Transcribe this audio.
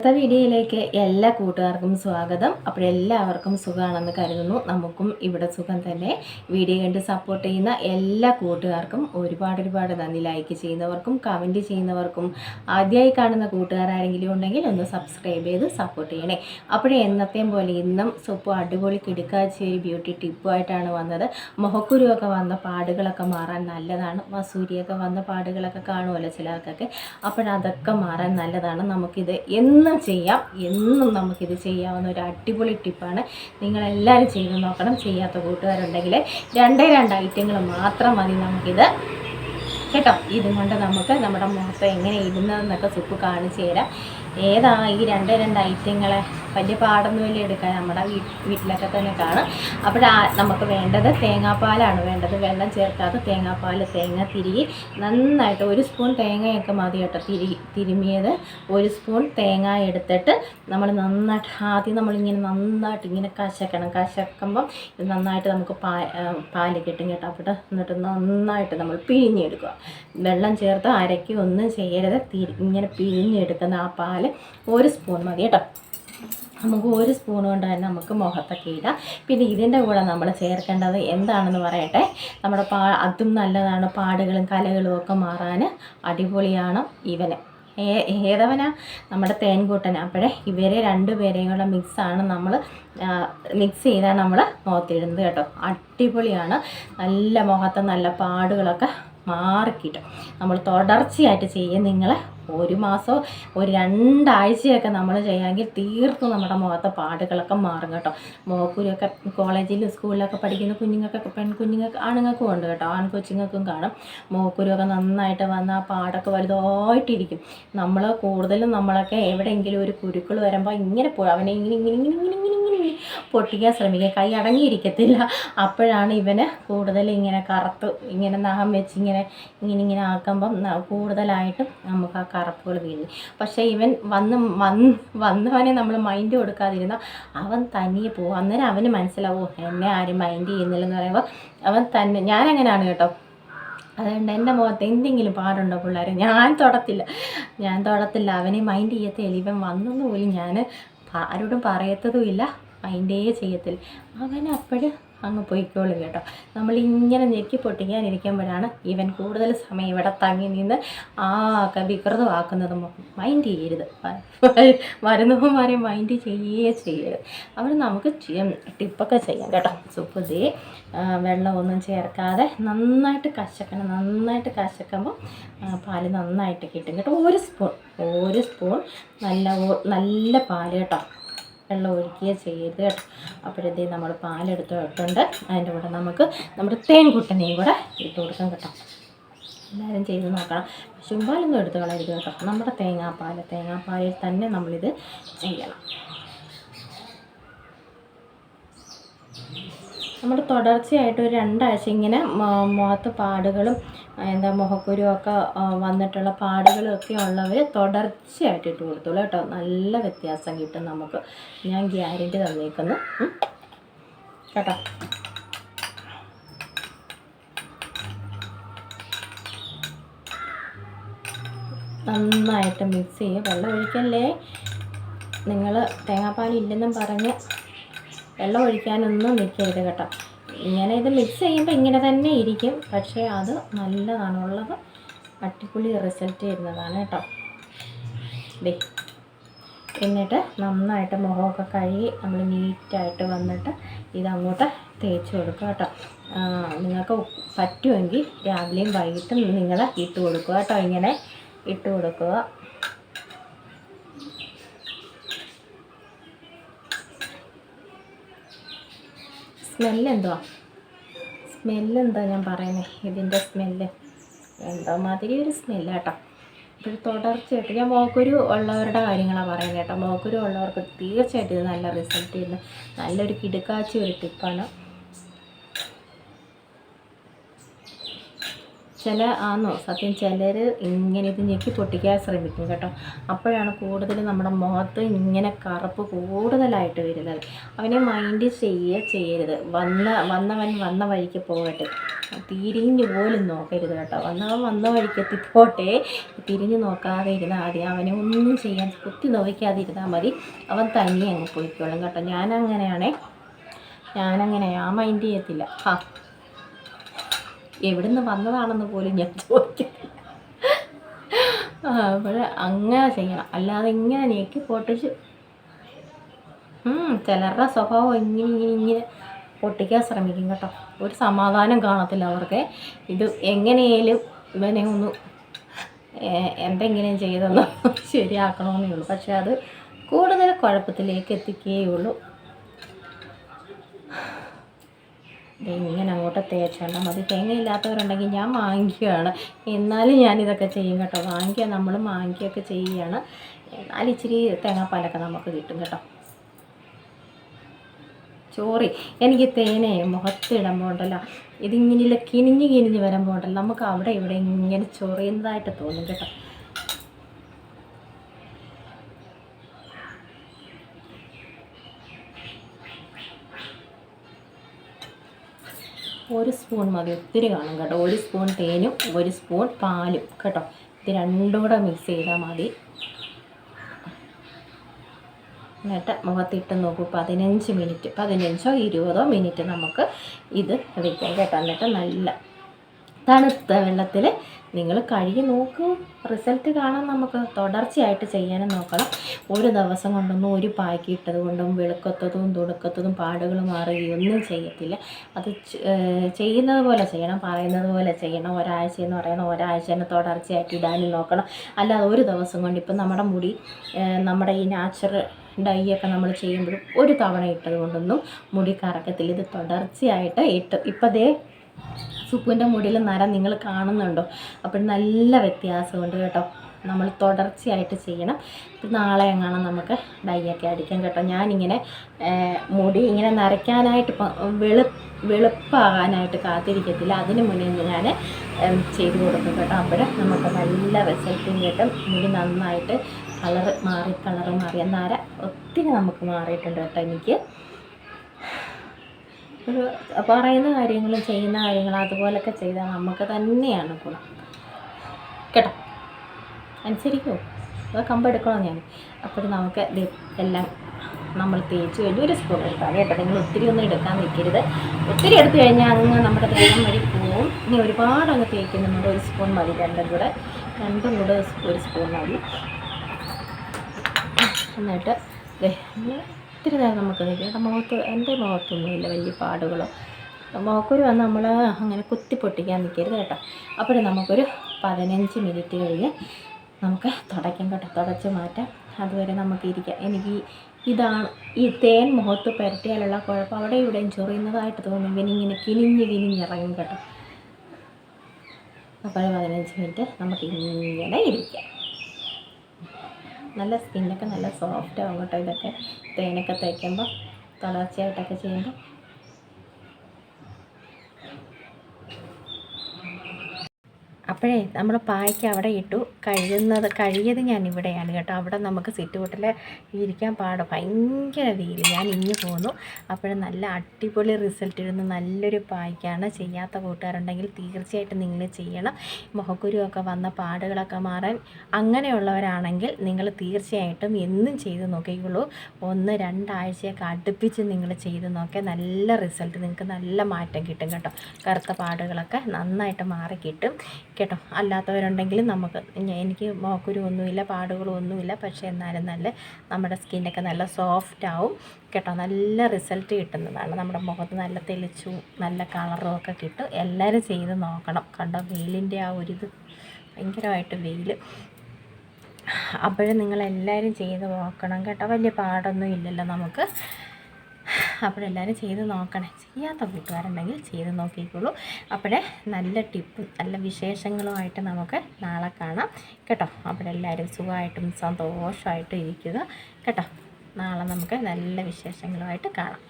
അടുത്ത വീഡിയോയിലേക്ക് എല്ലാ കൂട്ടുകാർക്കും സ്വാഗതം. അപ്പോഴെല്ലാവർക്കും സുഖമാണെന്ന് കരുതുന്നു. നമുക്കും ഇവിടെ സുഖം തന്നെ. വീഡിയോ കണ്ട് സപ്പോർട്ട് ചെയ്യുന്ന എല്ലാ കൂട്ടുകാർക്കും ഒരുപാട് നന്ദി. ലൈക്ക് ചെയ്യുന്നവർക്കും കമൻറ്റ് ചെയ്യുന്നവർക്കും ആദ്യമായി കാണുന്ന കൂട്ടുകാരാരെങ്കിലും ഉണ്ടെങ്കിൽ ഒന്ന് സബ്സ്ക്രൈബ് ചെയ്ത് സപ്പോർട്ട് ചെയ്യണേ. അപ്പോഴേ എന്നത്തെയും പോലെ ഇന്നും സൂപ്പ് അടിപൊളി കിടുക്കാച്ചി ഒരു ബ്യൂട്ടി ടിപ്പുമായിട്ടാണ് വന്നത്. മുഖക്കുരുവൊക്കെ വന്ന പാടുകളൊക്കെ മാറാൻ നല്ലതാണ്. വസൂരിയൊക്കെ വന്ന പാടുകളൊക്കെ കാണുമല്ലോ ചിലർക്കൊക്കെ. അപ്പോഴതൊക്കെ മാറാൻ നല്ലതാണ്. നമുക്കിത് എന്നും നമുക്കിത് ചെയ്യാവുന്ന ഒരു അടിപൊളി ടിപ്പാണ്. നിങ്ങളെല്ലാവരും ചെയ്ത് നോക്കണം. ചെയ്യാത്ത കൂട്ടുകാരുണ്ടെങ്കിൽ രണ്ടേ ഐറ്റങ്ങൾ മാത്രം മതി നമുക്കിത് കേട്ടോ. ഇതും കൊണ്ട് നമുക്ക് നമ്മുടെ മുഖത്ത് എങ്ങനെ ഇടുന്നതെന്നൊക്കെ സുപ്പ് കാണിച്ചു തരാം. ഏതാ ഈ രണ്ടേ ഐറ്റങ്ങളെ വലിയ പാടൊന്നുമില്ല എടുക്കാൻ, നമ്മുടെ വീട്ടിലൊക്കെ തന്നെ കാണും. നമുക്ക് വേണ്ടത് തേങ്ങാപ്പാലാണ് വേണ്ടത്. വെള്ളം ചേർക്കാതെ തേങ്ങാപ്പാൽ, തേങ്ങ തിരികെ നന്നായിട്ട് 1 സ്പൂൺ തേങ്ങയൊക്കെ മതി കേട്ടോ. തിരുമിയത് 1 സ്പൂൺ തേങ്ങ എടുത്തിട്ട് നമ്മൾ നന്നായിട്ട് ആദ്യം നമ്മളിങ്ങനെ നന്നായിട്ട് ഇങ്ങനെ കശക്കുമ്പം ഇത് നന്നായിട്ട് നമുക്ക് പാല് കിട്ടും കേട്ടോ. അവിടെ എന്നിട്ട് നന്നായിട്ട് നമ്മൾ പിഴിഞ്ഞെടുക്കുക. വെള്ളം ചേർത്ത് അരയ്ക്ക് ഒന്നും ചെയ്യരുത്. ഇങ്ങനെ പിഴിഞ്ഞെടുക്കുന്ന ആ പാല് 1 സ്പൂൺ മതി കേട്ടോ. നമുക്ക് 1 സ്പൂൺ കൊണ്ട് തന്നെ നമുക്ക് മുഖത്തൊക്കെ ഇടാം. പിന്നെ ഇതിൻ്റെ കൂടെ നമ്മൾ ചേർക്കേണ്ടത് എന്താണെന്ന് പറയട്ടെ. നമ്മുടെ അതും നല്ലതാണ്. പാടുകളും കലകളും ഒക്കെ മാറാൻ അടിപൊളിയാണ് ഇവന്. ഏതവനാ? നമ്മുടെ തേൻകൂട്ടൻ. അപ്പോഴേ ഇവരെ 2 പേരെയും കൂടെ മിക്സാണ് നമ്മൾ മിക്സ് ചെയ്താണ് നമ്മൾ മുഖത്തിടുന്നത് കേട്ടോ. അടിപൊളിയാണ്. നല്ല മുഖത്ത് നല്ല പാടുകളൊക്കെ മാറിക്കിട്ടും. നമ്മൾ തുടർച്ചയായിട്ട് ചെയ്യും. നിങ്ങൾ 1 മാസമോ 2 ആഴ്ചയൊക്കെ നമ്മൾ ചെയ്യാമെങ്കിൽ തീർത്തും നമ്മുടെ മുഖത്തെ പാടുകളൊക്കെ മാറും കേട്ടോ. മുഖക്കുരുവൊക്കെ കോളേജിലും സ്കൂളിലൊക്കെ പഠിക്കുന്ന കുഞ്ഞുങ്ങൾക്കൊക്കെ, പെൺകുഞ്ഞുങ്ങൾക്ക്, ആണുങ്ങൾക്കും ഉണ്ട് കേട്ടോ. ആൺകൊച്ചുങ്ങൾക്കും കാണും. മുഖക്കുരുവൊക്കെ നന്നായിട്ട് വന്ന് ആ പാടൊക്കെ വലുതായിട്ടിരിക്കും. നമ്മൾ കൂടുതലും നമ്മളൊക്കെ എവിടെയെങ്കിലും ഒരു കുരുക്കൾ വരുമ്പോൾ ഇങ്ങനെ അവനെ ഇങ്ങനെ പൊട്ടിക്കാൻ ശ്രമിക്കുക. കൈ അടങ്ങിയിരിക്കത്തില്ല. അപ്പോഴാണ് ഇവന് കൂടുതൽ ഇങ്ങനെ കറുത്ത് ഇങ്ങനെ നഖം വെച്ച് ഇങ്ങനെ ആക്കുമ്പം കൂടുതലായിട്ടും നമുക്ക് ആ കറുപ്പുകൾ വീഴും. പക്ഷേ ഇവൻ വന്നവനെ നമ്മൾ മൈൻഡ് കൊടുക്കാതിരുന്നാൽ അവൻ തനിയെ പോകും. അന്നേരം അവന് മനസ്സിലാവും എന്നെ ആരും മൈൻഡ് ചെയ്യുന്നില്ലെന്ന് പറയുമ്പോൾ അവൻ തന്നെ. ഞാനങ്ങനെയാണ് കേട്ടോ. അതുകൊണ്ട് എൻ്റെ മുഖത്ത് എന്തെങ്കിലും പാടുണ്ടോ പിള്ളേർ ഞാൻ തൊടത്തില്ല. അവനെ മൈൻഡ് ചെയ്യത്തില്ല. ഇവൻ വന്നെന്ന് പോലും ഞാൻ ആരോടും പറയത്തതുമില്ല, മൈൻഡേ ചെയ്യത്തില്ല. അവനപ്പോഴും അങ്ങ് പോയിക്കോളും കേട്ടോ. നമ്മളിങ്ങനെ ഞെക്കി പൊട്ടിക്കാനിരിക്കുമ്പോഴാണ് ഇവൻ കൂടുതൽ സമയം ഇവിടെ തങ്ങി നിന്ന് വികൃതമാക്കുന്നത്. മൈൻഡ് ചെയ്യരുത്. വരുന്നവന്മാരെ മൈൻഡ് ചെയ്യരുത്. അവർ നമുക്ക് ടിപ്പൊക്കെ ചെയ്യാം കേട്ടോ. സുപ്പതേ വെള്ളമൊന്നും ചേർക്കാതെ നന്നായിട്ട് കശക്കണം. നന്നായിട്ട് കശക്കുമ്പോൾ പാല് നന്നായിട്ട് കിട്ടും കേട്ടോ. 1 സ്പൂൺ നല്ല പാല് കേട്ടോ. വെള്ളം ഒഴിക്കുക ചെയ്യരുത് കേട്ടോ. അപ്പോഴത്തേ നമ്മൾ പാലെടുത്തിട്ടുണ്ട്. അതിൻ്റെ കൂടെ നമുക്ക് നമ്മുടെ തേൻകുട്ടനെയും കൂടെ ഇട്ട് കൊടുക്കാം കേട്ടോ. എല്ലാവരും ചെയ്ത് നോക്കണം. പശുമ്പാലൊന്നും എടുത്ത് കളയരുത് കേട്ടോ. നമ്മുടെ തേങ്ങാപ്പാലിൽ തന്നെ നമ്മളിത് ചെയ്യണം. നമ്മൾ തുടർച്ചയായിട്ട് ഒരു 2 ആഴ്ച ഇങ്ങനെ മുഖത്ത് പാടുകളും മുഖക്കുരുവൊക്കെ വന്നിട്ടുള്ള പാടുകളൊക്കെ ഉള്ളവർ തുടർച്ചയായിട്ട് ഇട്ട് കൊടുത്തോളൂ കേട്ടോ. നല്ല വ്യത്യാസം കിട്ടും നമുക്ക്. ഞാൻ ഗ്യാരൻറ്റി തന്നേക്കുന്നു കേട്ടോ. നന്നായിട്ട് മിക്സ് ചെയ്യുക. വെള്ളം ഒഴിക്കല്ലേ. നിങ്ങൾ തേങ്ങാപ്പാൽ ഇല്ലെന്നും പറഞ്ഞ് വെള്ളം ഒഴിക്കാനൊന്നും നിൽക്കരുത് കേട്ടോ. ഇങ്ങനെ ഇത് മിക്സ് ചെയ്യുമ്പോൾ ഇങ്ങനെ തന്നെ ഇരിക്കും. പക്ഷേ അത് നല്ലതാണ്. ഉള്ളത് അടിപൊളി റിസൾട്ട് വരുന്നതാണ് കേട്ടോ. എന്നിട്ട് നന്നായിട്ട് മുഖമൊക്കെ കഴുകി നമ്മൾ നീറ്റായിട്ട് വന്നിട്ട് ഇതങ്ങോട്ട് തേച്ച് കൊടുക്കുക കേട്ടോ. നിങ്ങൾക്ക് പറ്റുമെങ്കിൽ രാവിലെയും വൈകിട്ടും നിങ്ങൾ ഇട്ട് കൊടുക്കുക കേട്ടോ. ഇങ്ങനെ ഇട്ട് കൊടുക്കുക. സ്മെല്ലെന്താ ഞാൻ പറയുന്നത്? ഇതിൻ്റെ സ്മെല്ല് എന്തോ മാതിരി ഒരു സ്മെല്ല് കേട്ടോ. ഇപ്പോൾ തുടർച്ചയായിട്ട് ഞാൻ മുഖക്കുരു ഉള്ളവരുടെ കാര്യങ്ങളാണ് പറയുന്നത് കേട്ടോ. മുഖക്കുരു ഉള്ളവർക്ക് തീർച്ചയായിട്ടും ഇത് നല്ല റിസൾട്ട് ചെയ്യുന്ന നല്ലൊരു കിടുക്കാച്ചി ഒരു ടിപ്പാണ്. സത്യം ചിലർ ഇങ്ങനെ ഇത് ഞെക്കി പൊട്ടിക്കാൻ ശ്രമിക്കും കേട്ടോ. അപ്പോഴാണ് കൂടുതൽ നമ്മുടെ മുഖത്ത് ഇങ്ങനെ കറുപ്പ് കൂടുതലായിട്ട് വരുന്നത്. അവനെ മൈൻഡ് ചെയ്യരുത്. വന്നവൻ വന്ന വഴിക്ക് പോകട്ടെ, തിരിഞ്ഞു പോലും നോക്കരുത് കേട്ടോ. വന്നവൻ വന്ന വഴിക്ക് എത്തിപ്പോട്ടെ, തിരിഞ്ഞു നോക്കാതെ ഇരുന്നാൽ മതി. അവനെ ഒന്നും ചെയ്യാൻ കുത്തി നോക്കാതിരുന്നാൽ മതി, അവൻ തനിയെ അങ്ങ് പോയിക്കോളും കേട്ടോ. ഞാനങ്ങനെ ആ മൈൻഡ് ചെയ്യത്തില്ല. എവിടുന്ന് വന്നതാണെന്ന് പോലും ഞാൻ ചോദിക്കത്തില്ല. അപ്പോൾ അങ്ങനെ ചെയ്യണം, അല്ലാതെ ഇങ്ങനെ ഞെക്കി പൊട്ടിച്ച് ചിലരുടെ സ്വഭാവം ഇങ്ങനെ പൊട്ടിക്കാൻ ശ്രമിക്കും കേട്ടോ. ഒരു സമാധാനം കാണത്തില്ല അവർക്ക്. ഇത് എങ്ങനെയാലും ഇവനെ ഒന്ന് എന്തെങ്കിലും ചെയ്തൊന്ന് ശരിയാക്കണമെന്നേ ഉള്ളൂ. പക്ഷെ അത് കൂടുതൽ കുഴപ്പത്തിലേക്ക് എത്തിക്കുകയുള്ളൂ. ഇങ്ങനെ അങ്ങോട്ട് തേച്ചോണ്ട മതി. തേങ്ങയില്ലാത്തവരുണ്ടെങ്കിൽ ഞാൻ വാങ്ങിക്കുകയാണ്, എന്നാലും ഞാനിതൊക്കെ ചെയ്യും കേട്ടോ. നമ്മൾ വാങ്ങിക്കുകയൊക്കെ ചെയ്യുകയാണ്, എന്നാലും ഇച്ചിരി തേങ്ങാപ്പാലൊക്കെ നമുക്ക് കിട്ടും കേട്ടോ. എനിക്ക് തേനെ മുഖത്തിടുമ്പോൾ ഉണ്ടല്ലോ, ഇതിങ്ങനെ കിനിഞ്ഞ് വരുമ്പോൾ ഉണ്ടല്ലോ, നമുക്ക് അവിടെ ഇവിടെ ഇങ്ങനെ ചൊറിയുന്നതായിട്ട് തോന്നും കേട്ടോ. ഒരു സ്പൂൺ മതി, ഒത്തിരി കാണും കേട്ടോ. ഒരു സ്പൂൺ തേനും ഒരു സ്പൂൺ പാലും കേട്ടോ. ഇത് രണ്ടും കൂടെ മിക്സ് ചെയ്താൽ മതി. എന്നിട്ട് മുഖത്തിട്ട് നോക്കൂ. 15 മിനിറ്റ് 15ഓ 20ഓ മിനിറ്റ് നമുക്ക് ഇത് വയ്ക്കാം കേട്ടോ. എന്നിട്ട് നല്ല തണുത്ത വെള്ളത്തിൽ നിങ്ങൾ കഴുകി നോക്കൂ, റിസൾട്ട് കാണാൻ. നമുക്ക് തുടർച്ചയായിട്ട് ചെയ്യാനും നോക്കണം. ഒരു ദിവസം കൊണ്ടൊന്നും ഒരു പായ്ക്ക് ഇട്ടത് കൊണ്ടും വെളുക്കത്തതും തുടുക്കത്തതും പാടുകൾ മാറുകയൊന്നും ചെയ്യത്തില്ല. അത് ചെയ്യുന്നത് പോലെ ചെയ്യണം, പറയുന്നത് പോലെ ചെയ്യണം. ഒരാഴ്ച എന്ന് പറയണം, ഒരാഴ്ച തന്നെ തുടർച്ചയായിട്ട് ഇടാനും നോക്കണം. അല്ലാതെ ഒരു ദിവസം കൊണ്ട് ഇപ്പം നമ്മുടെ മുടി നമ്മുടെ ഈ നാച്ചുറൽ ഡൈ ഒക്കെ നമ്മൾ ചെയ്യുമ്പോഴും ഒരു തവണ ഇട്ടത് കൊണ്ടൊന്നും മുടി കറക്കത്തില്ല. ഇത് തുടർച്ചയായിട്ട് ഇപ്പം സുപ്പുവിൻ്റെ മുടിയിൽ നര നിങ്ങൾ കാണുന്നുണ്ടോ? അപ്പോൾ നല്ല വ്യത്യാസമുണ്ട് കേട്ടോ. നമ്മൾ തുടർച്ചയായിട്ട് ചെയ്യണം. നാളെ എങ്ങാണ് നമുക്ക് ഡൈയൊക്കെ അടിക്കാം കേട്ടോ. ഞാനിങ്ങനെ മുടി ഇങ്ങനെ നരയ്ക്കാനായിട്ട് വെളുപ്പാകാനായിട്ട് കാത്തിരിക്കത്തില്ല, അതിന് മുന്നേ ഞാൻ ചെയ്ത് കൊടുക്കും കേട്ടോ. അപ്പോൾ നമുക്ക് നല്ല റിസൾട്ടും കിട്ടും. മുടി നന്നായിട്ട് കളറ് മാറി നര ഒത്തിരി നമുക്ക് മാറിയിട്ടുണ്ട് കേട്ടോ. എനിക്ക് ഒരു പറയുന്ന കാര്യങ്ങളും ചെയ്യുന്ന കാര്യങ്ങളും അതുപോലൊക്കെ ചെയ്താൽ നമുക്ക് തന്നെയാണ് ഗുണം കേട്ടോ. അനുസരിക്കുമോ? അത് കമ്പെടുക്കണോ ഞാൻ? അപ്പോൾ നമുക്ക് എല്ലാം നമ്മൾ തേച്ച് കഴിഞ്ഞ് ഒരു സ്പൂൺ എടുക്കാം കേട്ടോ. നിങ്ങൾ ഒത്തിരി ഒന്നും എടുക്കാൻ നിൽക്കരുത്. ഒത്തിരി എടുത്തു കഴിഞ്ഞാൽ അങ്ങ് നമ്മുടെ ദേഹം വഴി പോവും. ഇനി ഒരുപാട് അങ്ങ് തേക്കുന്നുണ്ട്. ഒരു സ്പൂൺ മതി, രണ്ടും കൂടെ ഒരു സ്പൂൺ മതി. എന്നിട്ട് ഒത്തിരി നേരം നമുക്ക് നിൽക്കാം. എൻ്റെ മുഖത്തൊന്നുമില്ല വലിയ പാടുകളോ മുഖക്കുരു വന്ന് നമ്മൾ അങ്ങനെ കുത്തി പൊട്ടിക്കാൻ നിൽക്കരുത് കേട്ടോ. അപ്പോഴും നമുക്കൊരു 15 മിനിറ്റ് കഴിഞ്ഞ് നമുക്ക് തുടയ്ക്കാം കേട്ടോ. തുടച്ച് മാറ്റാം. അതുവരെ നമുക്ക് ഇരിക്കാം. എനിക്ക് ഇതാണ് ഈ തേൻ മുഖത്ത് പുരട്ടിയാലുള്ള കുഴപ്പം. അവിടെ ഇവിടെയും ചൊറിയുന്നതായിട്ട് തോന്നും. ഇങ്ങനെ കിനിഞ്ഞിറങ്ങും കേട്ടോ. അപ്പോൾ 15 മിനിറ്റ് നമുക്ക് ഇങ്ങനെ ഇരിക്കാം. നല്ല സ്കിന്നൊക്കെ നല്ല സോഫ്റ്റ് ആവും കേട്ടോ. ഇതൊക്കെ തേനൊക്കെ തേക്കുമ്പോൾ തുടർച്ചയായിട്ടൊക്കെ ചെയ്യുമ്പോൾ അപ്പോഴേ നമ്മൾ പായ്ക്ക് അവിടെ ഇട്ടു. കഴിയത് ഞാൻ ഇവിടെയാണ് കേട്ടോ. അവിടെ നമുക്ക് സിറ്റ് ഔട്ടിൽ ഇരിക്കാൻ ഭയങ്കര വെയിൽ. ഞാൻ ഇങ്ങ് പോന്നു. അപ്പോഴും നല്ല അടിപൊളി റിസൾട്ട് ഇരുന്ന് നല്ലൊരു പായ്ക്കാണ്. ചെയ്യാത്ത കൂട്ടുകാരുണ്ടെങ്കിൽ തീർച്ചയായിട്ടും നിങ്ങൾ ചെയ്യണം. മുഖക്കുരുവൊക്കെ വന്ന പാടുകളൊക്കെ മാറാൻ അങ്ങനെയുള്ളവരാണെങ്കിൽ നിങ്ങൾ തീർച്ചയായിട്ടും എന്നും ചെയ്ത് നോക്കിയുള്ളൂ. 1-2 ആഴ്ചയൊക്കെ അടുപ്പിച്ച് നിങ്ങൾ ചെയ്ത് നോക്കിയാൽ നല്ല റിസൾട്ട്, നിങ്ങൾക്ക് നല്ല മാറ്റം കിട്ടും കേട്ടോ. കറുത്ത പാടുകളൊക്കെ നന്നായിട്ട് മാറി കിട്ടും കേട്ടോ. അല്ലാത്തവരുണ്ടെങ്കിൽ എനിക്ക് മുഖക്കുരു ഒന്നുമില്ല, പാടുകളും ഒന്നുമില്ല, പക്ഷേ എന്നാലും നമ്മുടെ സ്കിന്നൊക്കെ നല്ല സോഫ്റ്റ് ആവും കേട്ടോ. നല്ല റിസൾട്ട് കിട്ടുന്നതാണ്. നമ്മുടെ മുഖത്ത് നല്ല തെളിച്ചും നല്ല കളറും ഒക്കെ കിട്ടും. എല്ലാവരും ചെയ്ത് നോക്കണം. കണ്ടോ വെയിലിൻ്റെ ആ ഒരിത്, ഭയങ്കരമായിട്ട് വെയിൽ. അപ്പോഴും നിങ്ങളെല്ലാവരും ചെയ്ത് നോക്കണം കേട്ടോ. വലിയ പാടൊന്നും ഇല്ലല്ലോ നമുക്ക്. അപ്പോഴെല്ലാവരും ചെയ്ത് നോക്കണേ. ചെയ്യാത്ത കൂട്ടുകാരുണ്ടെങ്കിൽ ചെയ്ത് നോക്കിക്കോളൂ. അപ്പോഴേ നല്ല ടിപ്പും നല്ല വിശേഷങ്ങളുമായിട്ട് നമുക്ക് നാളെ കാണാം കേട്ടോ. അപ്പോഴെല്ലാവരും സുഖമായിട്ടും സന്തോഷമായിട്ടും ഇരിക്കുക കേട്ടോ. നാളെ നമുക്ക് നല്ല വിശേഷങ്ങളുമായിട്ട് കാണാം.